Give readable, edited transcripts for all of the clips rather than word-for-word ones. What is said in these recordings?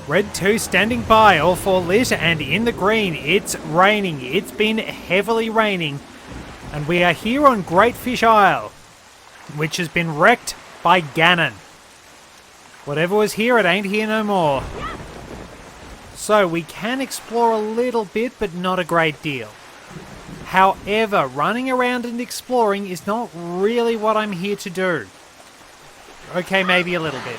Red 2 standing by, all 4 lit and in the green. It's raining. It's been heavily raining. And we are here on Great Fish Isle, which has been wrecked by Ganon. Whatever was here, it ain't here no more. So we can explore a little bit, but not a great deal. However, running around and exploring is not really what I'm here to do. Okay, maybe a little bit.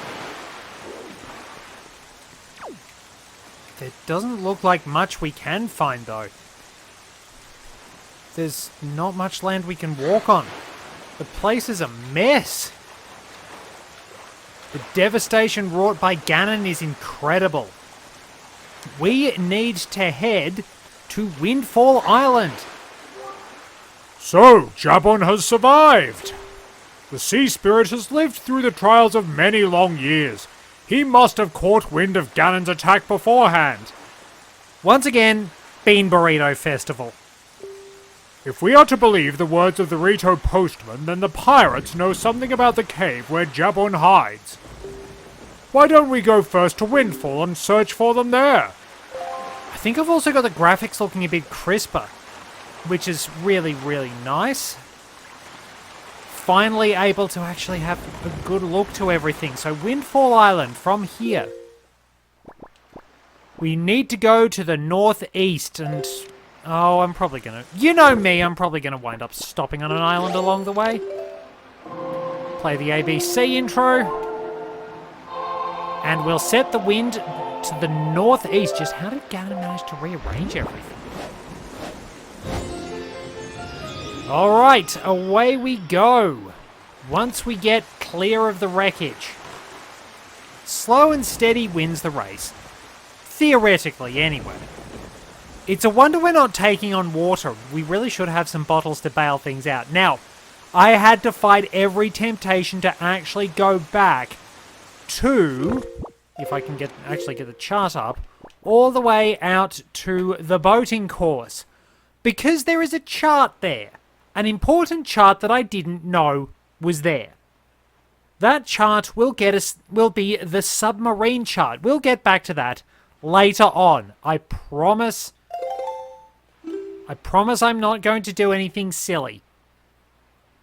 There doesn't look like much we can find, though. There's not much land we can walk on. The place is a mess. The devastation wrought by Ganon is incredible. We need to head to Windfall Island. So, Jabon has survived. The sea spirit has lived through the trials of many long years. He must have caught wind of Ganon's attack beforehand. Once again, Bean Burrito Festival. If we are to believe the words of the Rito postman, then the pirates know something about the cave where Jabon hides. Why don't we go first to Windfall and search for them there? I think I've also got the graphics looking a bit crisper, which is really, really nice. Finally able to actually have a good look to everything. So Windfall Island from here. We need to go to the northeast and... oh, I'm probably gonna... you know me, I'm probably gonna wind up stopping on an island along the way. Play the ABC intro. And we'll set the wind to the northeast. Just how did Ganon manage to rearrange everything? Alright, away we go. Once we get clear of the wreckage. Slow and steady wins the race. Theoretically, anyway. It's a wonder we're not taking on water. We really should have some bottles to bail things out. Now, I had to fight every temptation to actually go back to, if I can actually get the chart up, all the way out to the boating course. Because there is a chart there. An important chart that I didn't know was there. That chart will be the submarine chart. We'll get back to that later on. I promise I'm not going to do anything silly.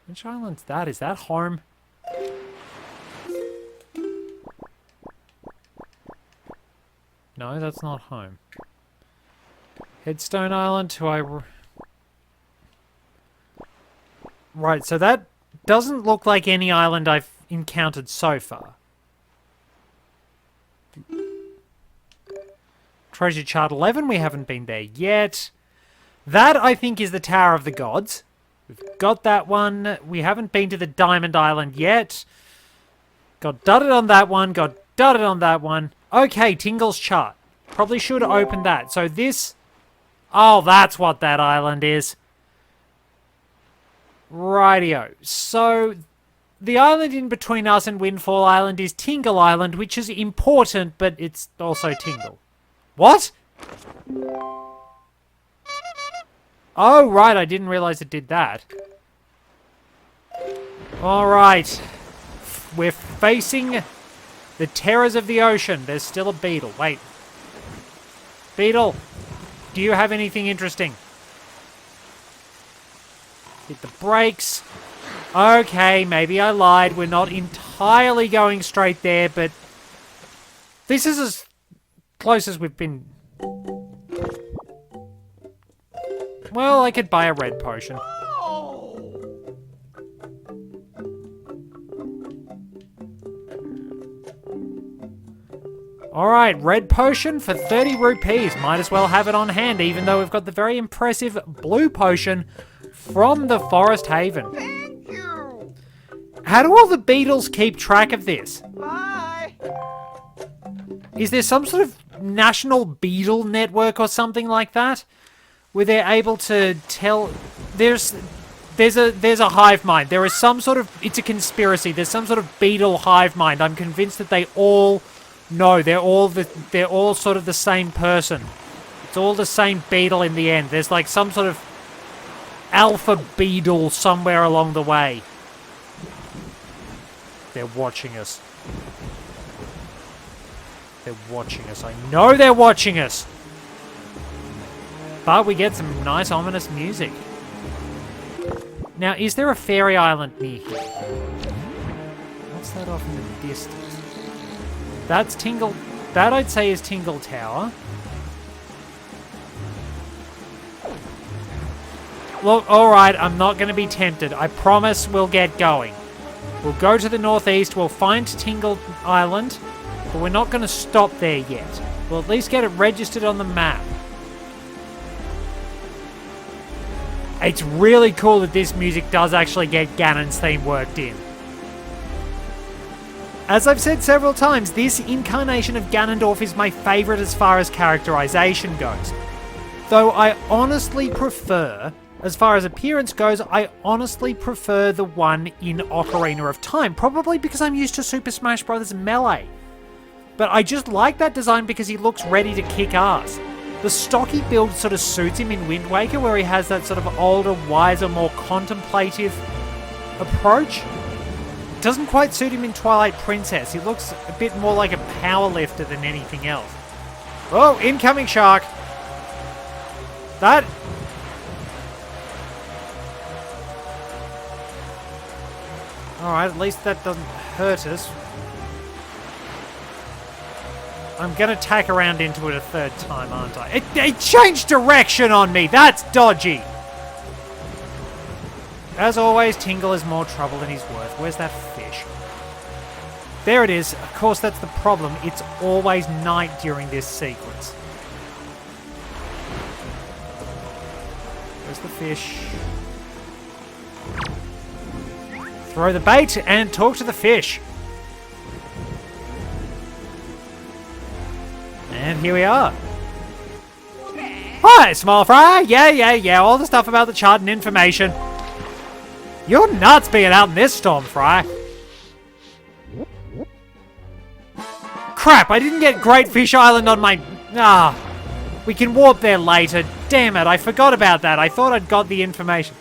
Which island's that? Is that home? No, that's not home. Headstone Island, who I... right, so that doesn't look like any island I've encountered so far. Treasure Chart 11, we haven't been there yet. That, I think, is the Tower of the Gods. We've got that one. We haven't been to the Diamond Island yet. Got dotted on that one, got dotted on that one. Okay, Tingle's chart. Probably should open that. So this... oh, that's what that island is. Rightio. So, the island in between us and Windfall Island is Tingle Island, which is important, but it's also Tingle. What? Oh, right, I didn't realize it did that. Alright. We're facing the terrors of the ocean. There's still a beetle. Wait. Beetle, do you have anything interesting? Hit the brakes. Okay, maybe I lied. We're not entirely going straight there, but this is as close as we've been. Well, I could buy a red potion. Alright, red potion for 30 rupees. Might as well have it on hand, even though we've got the very impressive blue potion from the Forest Haven. Thank you. How do all the beetles keep track of this? Bye. Is there some sort of national beetle network or something like that? Where they're able to tell... There's a hive mind. There is some sort of... it's a conspiracy. There's some sort of beetle hive mind. I'm convinced that they all... no, they're all sort of the same person. It's all the same beetle in the end. There's like some sort of alpha beetle somewhere along the way. They're watching us. They're watching us. I know they're watching us. But we get some nice ominous music. Now, is there a fairy island near here? What's that off in the distance? That's Tingle... That I'd say is Tingle Tower. Look, alright, I'm not going to be tempted. I promise we'll get going. We'll go to the northeast, we'll find Tingle Island, but we're not going to stop there yet. We'll at least get it registered on the map. It's really cool that this music does actually get Ganon's theme worked in. As I've said several times, this incarnation of Ganondorf is my favourite as far as characterization goes. Though I honestly prefer, as far as appearance goes, I honestly prefer the one in Ocarina of Time, probably because I'm used to Super Smash Bros. Melee. But I just like that design because he looks ready to kick ass. The stocky build sort of suits him in Wind Waker, where he has that sort of older, wiser, more contemplative approach. Doesn't quite suit him in Twilight Princess. He looks a bit more like a powerlifter than anything else. Oh, incoming shark. That... Alright, at least that doesn't hurt us. I'm gonna tack around into it a third time, aren't I? It changed direction on me! That's dodgy! As always, Tingle is more trouble than he's worth. Where's that fish? There it is. Of course, that's the problem. It's always night during this sequence. Where's the fish? Throw the bait and talk to the fish. And here we are. Hi, small fry. Yeah. All the stuff about the chart and information. You're nuts being out in this storm, Fry. Crap, I didn't get Great Fish Island on my... we can warp there later. Damn it, I forgot about that. I thought I'd got the information.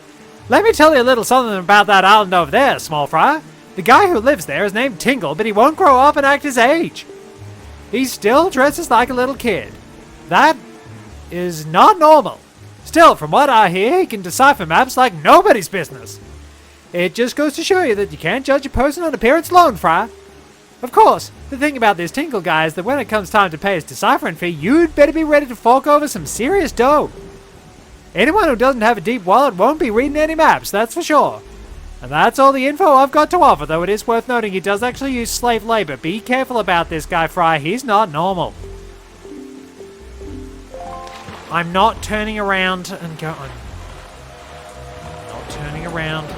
Let me tell you a little something about that island over there, small fry. The guy who lives there is named Tingle, but he won't grow up and act his age. He still dresses like a little kid. That is not normal. Still, from what I hear, he can decipher maps like nobody's business. It just goes to show you that you can't judge a person on appearance alone, Fry. Of course, the thing about this Tingle guy is that when it comes time to pay his deciphering fee, you'd better be ready to fork over some serious dough. Anyone who doesn't have a deep wallet won't be reading any maps, that's for sure. And that's all the info I've got to offer, though it is worth noting he does actually use slave labor. Be careful about this guy, Fry. He's not normal. I'm not turning around and going. I'm not turning around.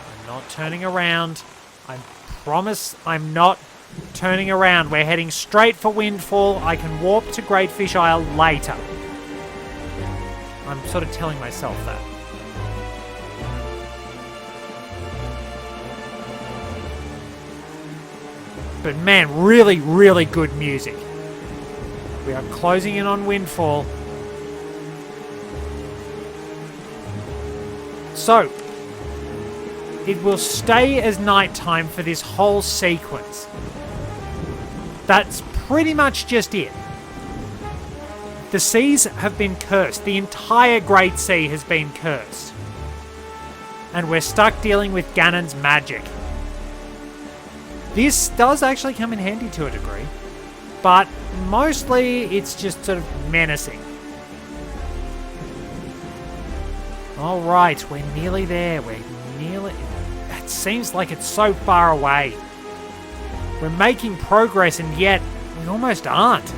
I'm not turning around. I promise I'm not turning around. We're heading straight for Windfall. I can warp to Great Fish Isle later. I'm sort of telling myself that. But man, really, really good music. We are closing in on Windfall. So, it will stay as nighttime for this whole sequence. That's pretty much just it. The seas have been cursed. The entire Great Sea has been cursed. And we're stuck dealing with Ganon's magic. This does actually come in handy to a degree, but mostly it's just sort of menacing. Alright, we're nearly there. We're nearly... It seems like it's so far away. We're making progress and yet we almost aren't.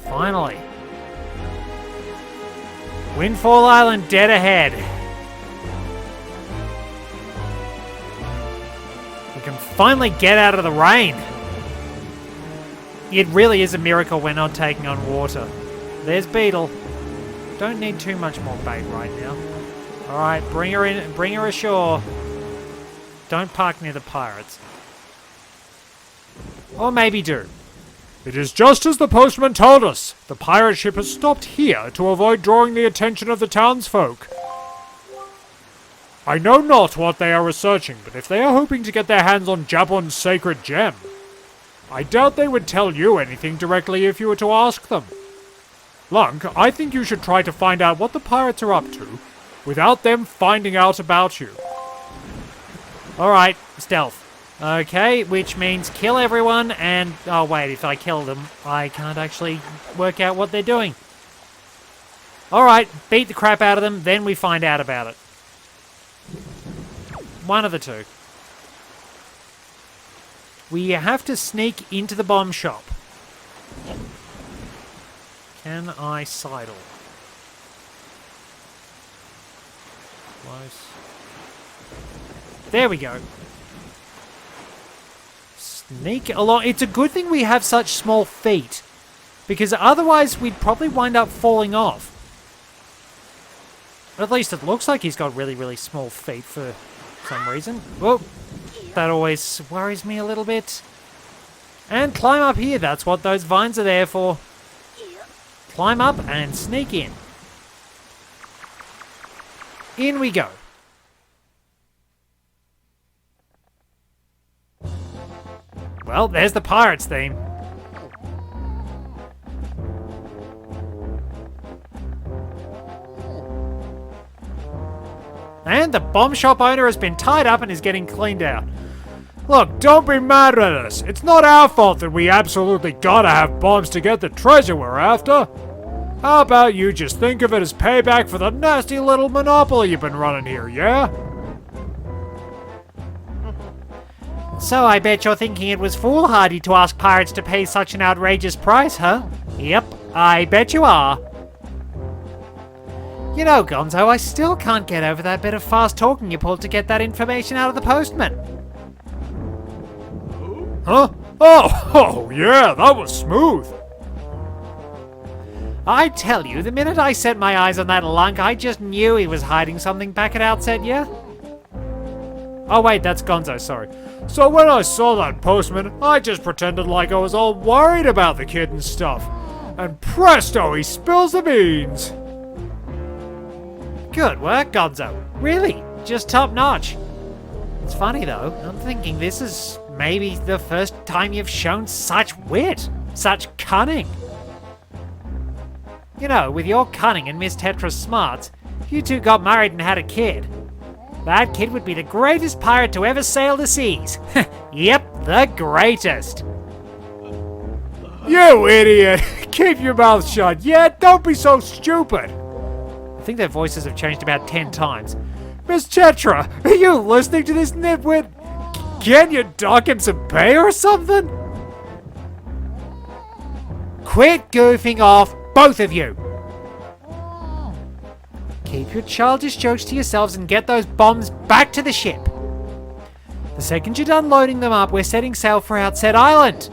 Finally. Windfall Island dead ahead. We can finally get out of the rain. It really is a miracle we're not taking on water. There's Beetle. Don't need too much more bait right now. Alright, bring her in, bring her ashore. Don't park near the pirates. Or maybe do. It is just as the postman told us. The pirate ship has stopped here to avoid drawing the attention of the townsfolk. I know not what they are researching, but if they are hoping to get their hands on Jabon's sacred gem, I doubt they would tell you anything directly if you were to ask them. Lunk, I think you should try to find out what the pirates are up to without them finding out about you. Alright, stealth. Okay, which means kill everyone and... Oh wait, if I kill them, I can't actually work out what they're doing. Alright, beat the crap out of them, then we find out about it. One of the two. We have to sneak into the bomb shop. Can I sidle? Close. There we go. Sneak along. It's a good thing we have such small feet, because otherwise we'd probably wind up falling off. At least it looks like he's got really, really small feet for some reason. Whoa. That always worries me a little bit. And climb up here. That's what those vines are there for. Climb up and sneak in. In we go. Well, there's the Pirates theme. And the bomb shop owner has been tied up and is getting cleaned out. Look, don't be mad at us. It's not our fault that we absolutely gotta have bombs to get the treasure we're after. How about you just think of it as payback for the nasty little monopoly you've been running here, yeah? So I bet you're thinking it was foolhardy to ask pirates to pay such an outrageous price, huh? Yep, I bet you are. You know, Gonzo, I still can't get over that bit of fast talking you pulled to get that information out of the postman. Huh? Oh, yeah, that was smooth. I tell you, the minute I set my eyes on that lunk, I just knew he was hiding something back at Outset, yeah? Oh wait, that's Gonzo, sorry. So when I saw that postman, I just pretended like I was all worried about the kid and stuff. And presto, he spills the beans. Good work, Gonzo. Really, just top notch. It's funny though, I'm thinking this is maybe the first time you've shown such wit, such cunning. You know, with your cunning and Miss Tetra's smarts, if you two got married and had a kid, that kid would be the greatest pirate to ever sail the seas. Yep, the greatest. You idiot! Keep your mouth shut, yeah? Don't be so stupid! I think their voices have changed about 10 times. Miss Tetra, are you listening to this nitwit? Can you dock him some pay or something? Quit goofing off, both of you! Keep your childish jokes to yourselves and get those bombs back to the ship. The second you're done loading them up, we're setting sail for Outset Island.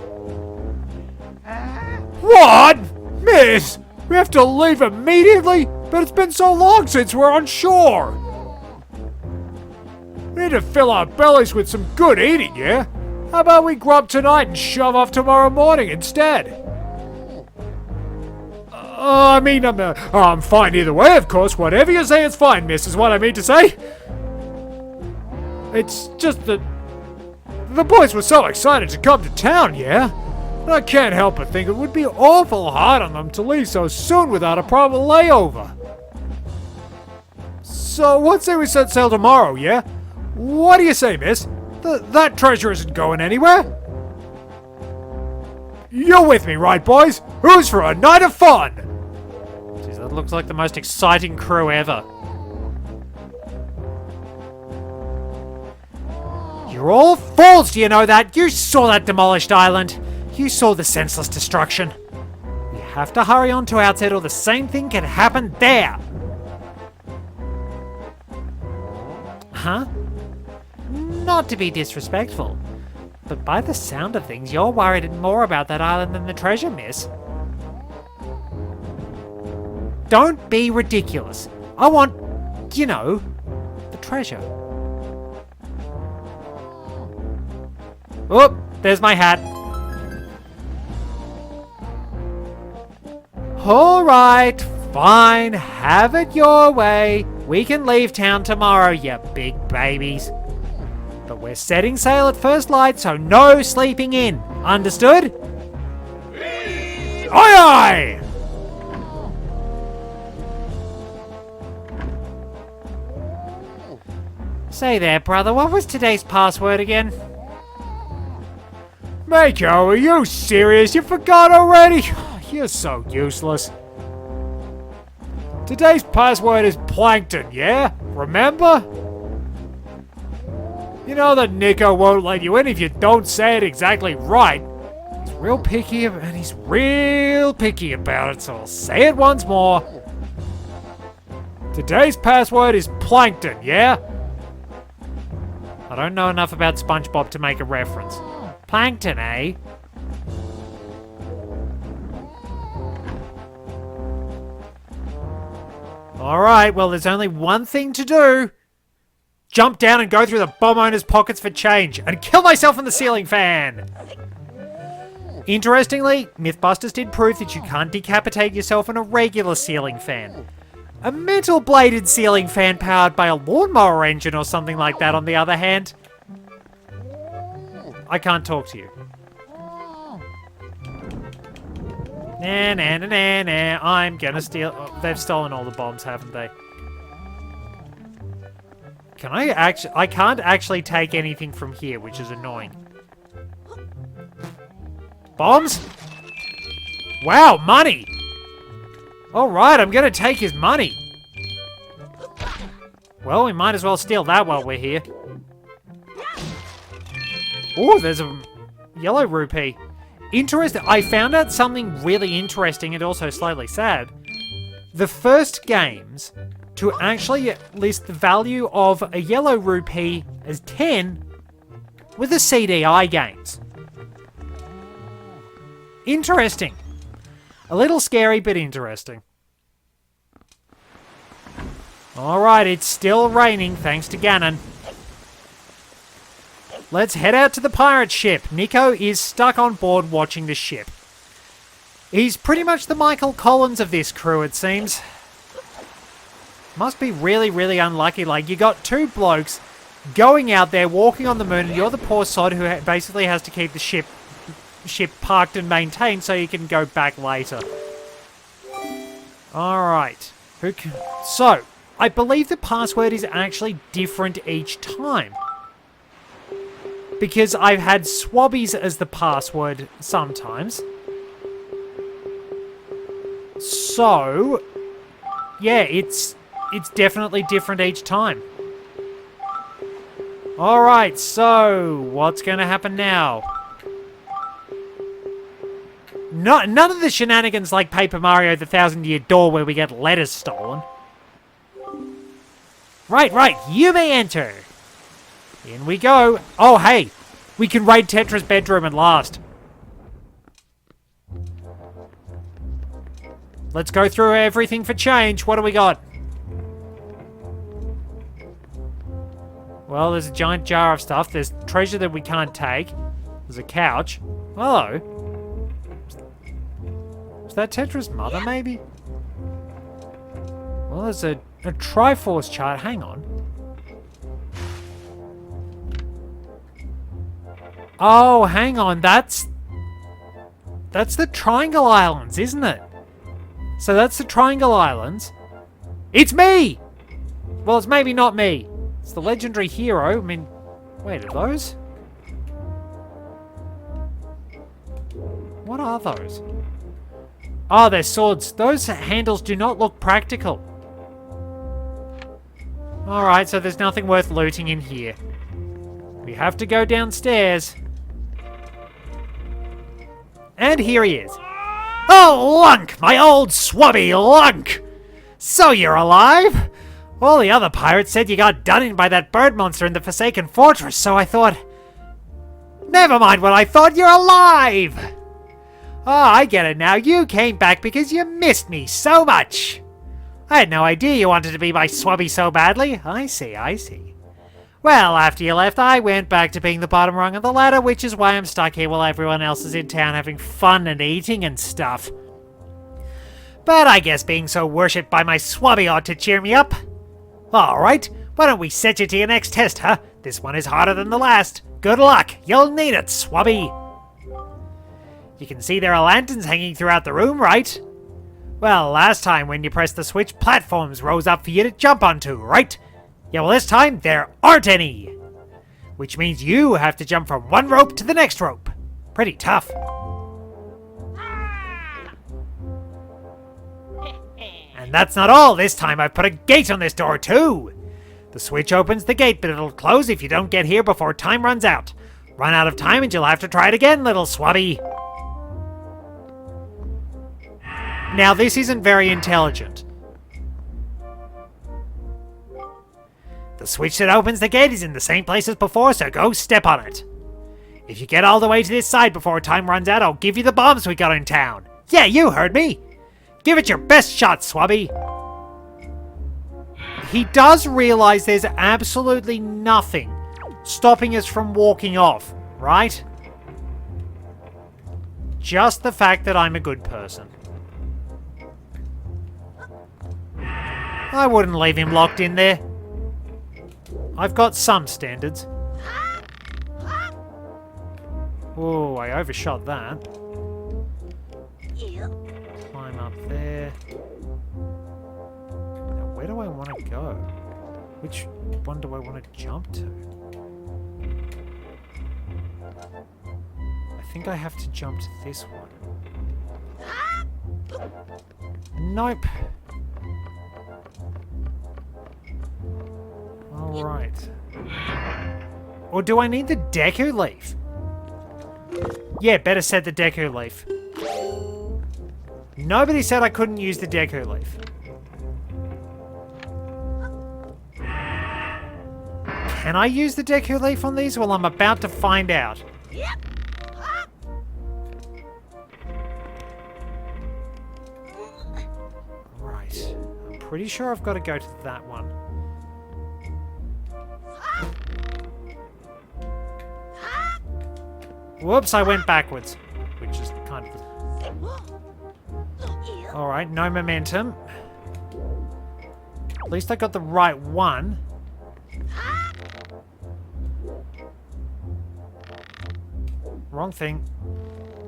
What? Miss, we have to leave immediately? But it's been so long since we're on shore. We need to fill our bellies with some good eating, yeah? How about we grub tonight and shove off tomorrow morning instead? I'm fine either way, of course. Whatever you say is fine, miss, is what I mean to say. It's just that the boys were so excited to come to town, yeah? And I can't help but think it would be awful hard on them to leave so soon without a proper layover. So, what say we set sail tomorrow, yeah? What do you say, miss? That treasure isn't going anywhere. You're with me, right, boys? Who's for a night of fun? Jeez, that looks like the most exciting crew ever. You're all fools, do you know that? You saw that demolished island. You saw the senseless destruction. We have to hurry on to Outset or the same thing can happen there. Huh? Not to be disrespectful, but by the sound of things, you're worried more about that island than the treasure, miss. Don't be ridiculous. I want, you know, the treasure. Oh, there's my hat. Alright, fine, have it your way. We can leave town tomorrow, you big babies. But we're setting sail at first light, so no sleeping in. Understood? Aye aye! Say there, brother, what was today's password again? Mako, are you serious? You forgot already? You're so useless. Today's password is plankton, yeah? Remember? You know that Nico won't let you in if you don't say it exactly right. He's real picky and he's real picky about it, so I'll say it once more. Today's password is plankton, yeah? I don't know enough about SpongeBob to make a reference. Plankton, eh? Alright, well there's only one thing to do. Jump down and go through the bomb owner's pockets for change. And kill myself in the ceiling fan! Interestingly, Mythbusters did prove that you can't decapitate yourself in a regular ceiling fan. A metal-bladed ceiling fan powered by a lawnmower engine or something like that, on the other hand. I can't talk to you. Nah. I'm gonna steal... Oh, they've stolen all the bombs, haven't they? Can I actually... I can't actually take anything from here, which is annoying. Bombs? Wow, money! Alright, I'm gonna take his money. Well, we might as well steal that while we're here. Oh, there's a yellow rupee. Interesting. I found out something really interesting and also slightly sad. The first games to actually list the value of a yellow rupee as 10 were the CDI games. Interesting. A little scary, but interesting. Alright, it's still raining, thanks to Ganon. Let's head out to the pirate ship. Nico is stuck on board watching the ship. He's pretty much the Michael Collins of this crew, it seems. Must be really, really unlucky. Like, you got two blokes going out there, walking on the moon, and you're the poor sod who basically has to keep the ship parked and maintained so you can go back later. Alright. So, I believe the password is actually different each time. Because I've had swabbies as the password sometimes. So, yeah, it's definitely different each time. Alright, so, what's going to happen now? None of the shenanigans like Paper Mario the 1,000-Year Door where we get letters stolen. Right, you may enter. In we go. Oh, hey, we can raid Tetra's bedroom at last. Let's go through everything for change. What do we got? Well, there's a giant jar of stuff. There's treasure that we can't take. There's a couch. Hello. Is that Tetra's mother, maybe? Well, there's a Triforce chart. Hang on. Oh, hang on. That's the Triangle Islands, isn't it? So that's the Triangle Islands. It's me! Well, it's maybe not me. It's the legendary hero. I mean, wait, are those? What are those? Oh, they're swords. Those handles do not look practical. Alright, so there's nothing worth looting in here. We have to go downstairs. And here he is. Oh, Lunk! My old swabby Lunk! So you're alive? All the other pirates said you got done in by that bird monster in the Forsaken Fortress, so I thought... Never mind what I thought, you're alive! Oh, I get it now. You came back because you missed me so much. I had no idea you wanted to be my swabby so badly. I see. Well, after you left, I went back to being the bottom rung of the ladder, which is why I'm stuck here while everyone else is in town having fun and eating and stuff. But I guess being so worshipped by my swabby ought to cheer me up. Alright, why don't we set you to your next test, huh? This one is harder than the last. Good luck, you'll need it, Swabby. You can see there are lanterns hanging throughout the room, right? Well, last time when you pressed the switch, platforms rose up for you to jump onto, right? Yeah, well this time, there aren't any. Which means you have to jump from one rope to the next rope. Pretty tough. And that's not all. This time I've put a gate on this door too. The switch opens the gate, but it'll close if you don't get here before time runs out. Run out of time and you'll have to try it again, little Swabby. Now this isn't very intelligent. The switch that opens the gate is in the same place as before, so go step on it. If you get all the way to this side before time runs out, I'll give you the bombs we got in town. Yeah, you heard me. Give it your best shot, Swabby. He does realize there's absolutely nothing stopping us from walking off, right? Just the fact that I'm a good person. I wouldn't leave him locked in there. I've got some standards. Oh, I overshot that. Climb up there. Now, where do I want to go? Which one do I want to jump to? I think I have to jump to this one. Nope. Alright. Or do I need the Deku Leaf? Yeah, better set the Deku Leaf. Nobody said I couldn't use the Deku Leaf. Can I use the Deku Leaf on these? Well, I'm about to find out. Right. I'm pretty sure I've got to go to that one. Whoops, I went backwards. Which is kind of... Alright, no momentum. At least I got the right one. Wrong thing.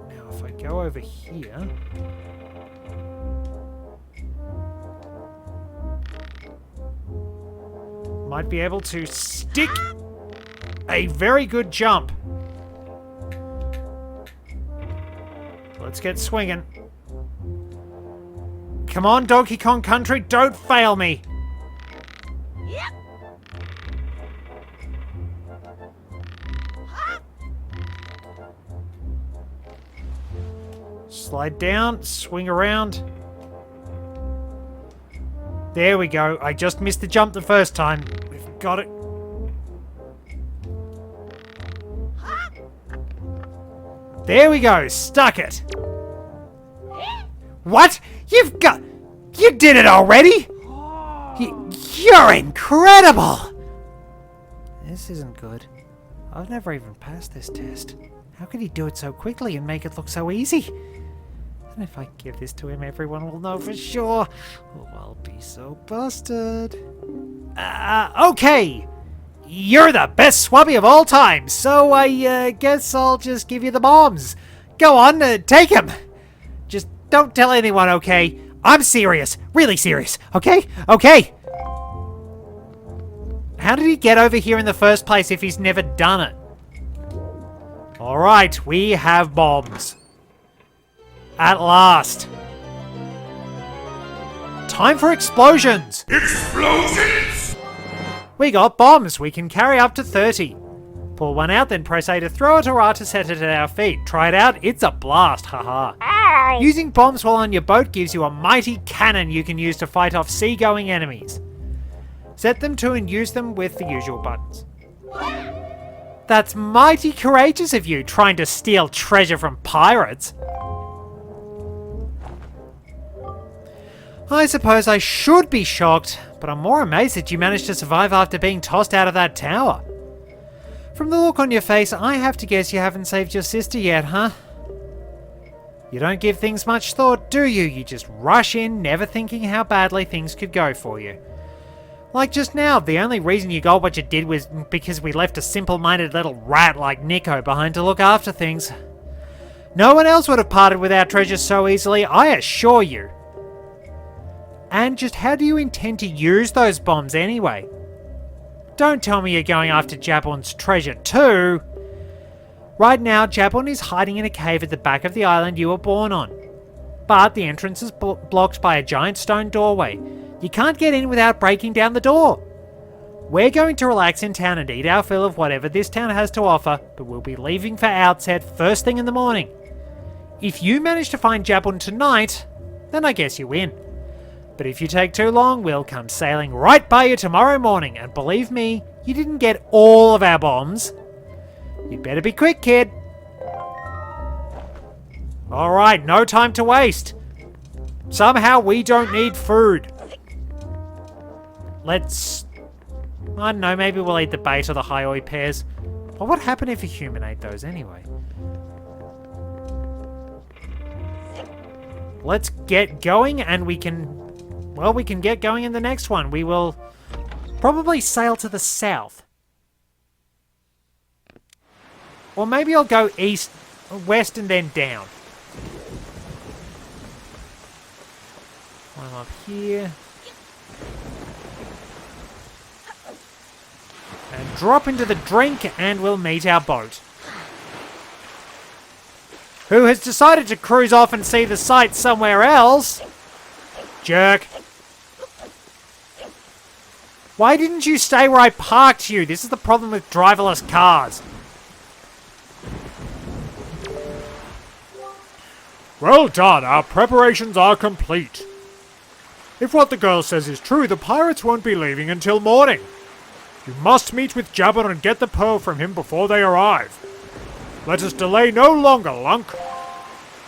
Now, if I go over here... Might be able to stick a very good jump. Let's get swinging. Come on, Donkey Kong Country, don't fail me. Slide down, swing around. There we go. I just missed the jump the first time. We've got it. There we go. Stuck it. What? You did it already? You're incredible. This isn't good. I've never even passed this test. How could he do it so quickly and make it look so easy? And if I give this to him, everyone will know for sure. Oh, I'll be so busted. Okay. You're the best Swabby of all time, so I guess I'll just give you the bombs. Go on, take them. Just don't tell anyone, okay? I'm serious. Really serious, okay? Okay. How did he get over here in the first place if he's never done it? Alright, we have bombs. At last. Time for explosions! Explosions! We got bombs. We can carry up to 30. Pull one out, then press A to throw it or R to set it at our feet. Try it out. It's a blast. Haha. Using bombs while on your boat gives you a mighty cannon you can use to fight off seagoing enemies. Set them to and use them with the usual buttons. That's mighty courageous of you, trying to steal treasure from pirates. I suppose I should be shocked, but I'm more amazed that you managed to survive after being tossed out of that tower. From the look on your face, I have to guess you haven't saved your sister yet, huh? You don't give things much thought, do you? You just rush in, never thinking how badly things could go for you. Like just now, the only reason you got what you did was because we left a simple-minded little rat like Nico behind to look after things. No one else would have parted with our treasures so easily, I assure you. And just how do you intend to use those bombs anyway? Don't tell me you're going after Jabon's treasure too. Right now, Jabon is hiding in a cave at the back of the island you were born on. But the entrance is blocked by a giant stone doorway. You can't get in without breaking down the door. We're going to relax in town and eat our fill of whatever this town has to offer, but we'll be leaving for Outset first thing in the morning. If you manage to find Jabon tonight, then I guess you win. But if you take too long, we'll come sailing right by you tomorrow morning, and believe me, you didn't get all of our bombs. You better be quick, kid. Alright, no time to waste. Somehow we don't need food. Let's... I don't know, maybe we'll eat the bait or the hioi pears. What would happen if a human ate those anyway? Let's get going and we can... Well, we can get going in the next one. We will probably sail to the south. Or maybe I'll go east, west and then down. Climb up here. And drop into the drink and we'll meet our boat. Who has decided to cruise off and see the sights somewhere else? Jerk. Why didn't you stay where I parked you? This is the problem with driverless cars. Well done, our preparations are complete. If what the girl says is true, the pirates won't be leaving until morning. You must meet with Jabon and get the pearl from him before they arrive. Let us delay no longer, Lunk.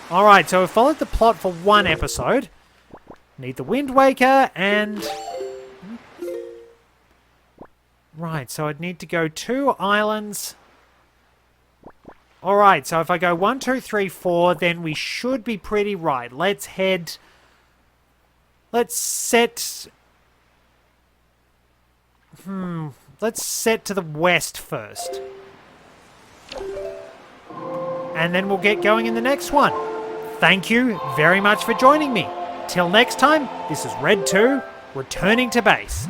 Alright, so we've followed the plot for one episode. Need the Wind Waker and... Right, so I'd need to go 2 islands. Alright, so if I go 1, 2, 3, 4, then we should be pretty right. Let's head... Let's set... Let's set to the west first. And then we'll get going in the next one. Thank you very much for joining me. Till next time, this is Red 2, returning to base.